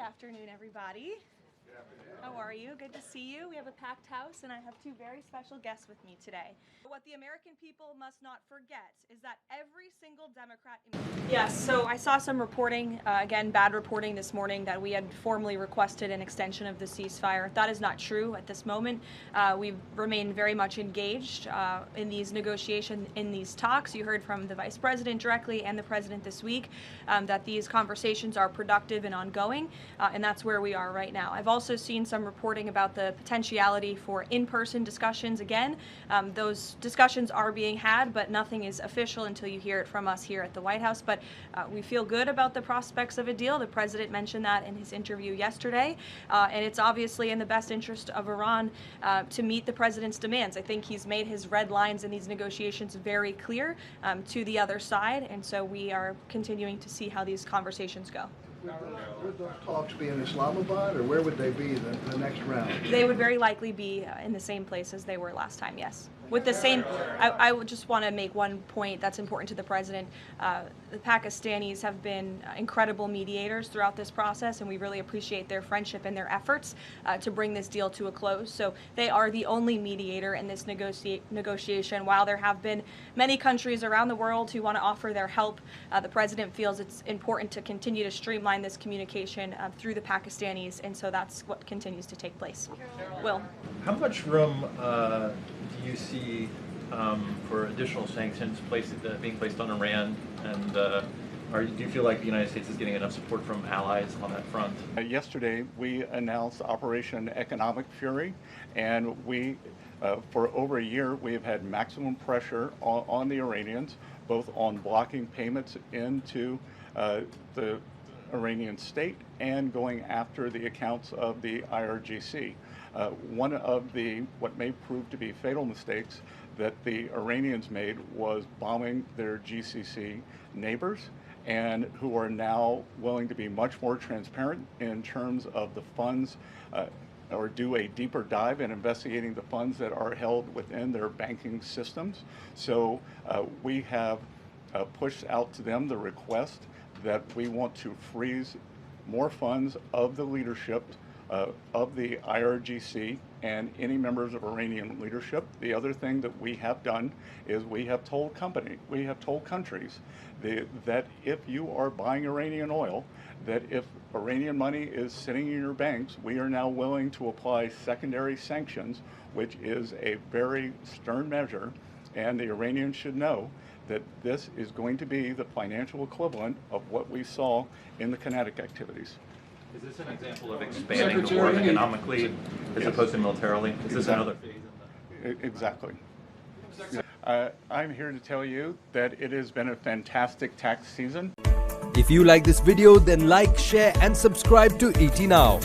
afternoon, everybody. How are you? Good to see you. We have a packed house, and I have two very special guests with me today. What the American people must not forget is that every single Democrat... Yes, so I saw some reporting, again, bad reporting this morning, that we had formally requested an extension of the ceasefire. That is not true at this moment. We've remained very much engaged in these negotiations, in these talks. You heard from the Vice President directly and the President this week that these conversations are productive and ongoing, and that's where we are right now. I've also seen some reporting about the potentiality for in-person discussions again. Those discussions are being had, but nothing is official until you hear it from us here at the White House. But we feel good about the prospects of a deal. The President mentioned that in his interview yesterday, and it's obviously in the best interest of Iran to meet the President's demands. I think he's made his red lines in these negotiations very clear to the other side, and so we are continuing to see how these conversations go. Would those talks be in Islamabad, or where would they be the next round? They would very likely be in the same place as they were last time, yes. With the same, I would just want to make one point that's important to the President. The Pakistanis have been incredible mediators throughout this process, and we really appreciate their friendship and their efforts to bring this deal to a close. So they are the only mediator in this negotiation. While there have been many countries around the world who want to offer their help, the President feels it's important to continue to streamline this communication through the Pakistanis, and so that's what continues to take place. Will. How much room do you see for additional sanctions being placed on Iran, and do you feel like the United States is getting enough support from allies on that front? Yesterday, we announced Operation Economic Fury, and we, for over a year, we have had maximum pressure on the Iranians, both on blocking payments into the Iranian state and going after the accounts of the IRGC. One of what may prove to be fatal mistakes that the Iranians made was bombing their GCC neighbors, and who are now willing to be much more transparent in terms of the funds, or do a deeper dive in investigating the funds that are held within their banking systems. So we have pushed out to them the request that we want to freeze more funds of the leadership of the IRGC and any members of Iranian leadership. The other thing that we have done is we have told countries that if you are buying Iranian oil, that if Iranian money is sitting in your banks, we are now willing to apply secondary sanctions, which is a very stern measure, and the Iranians should know that this is going to be the financial equivalent of what we saw in the kinetic activities. Is this an example of expanding the war economically as opposed to militarily? Is this another phase in the... Exactly. I'm here to tell you that it has been a fantastic tax season. If you like this video, then like, share and subscribe to ET Now.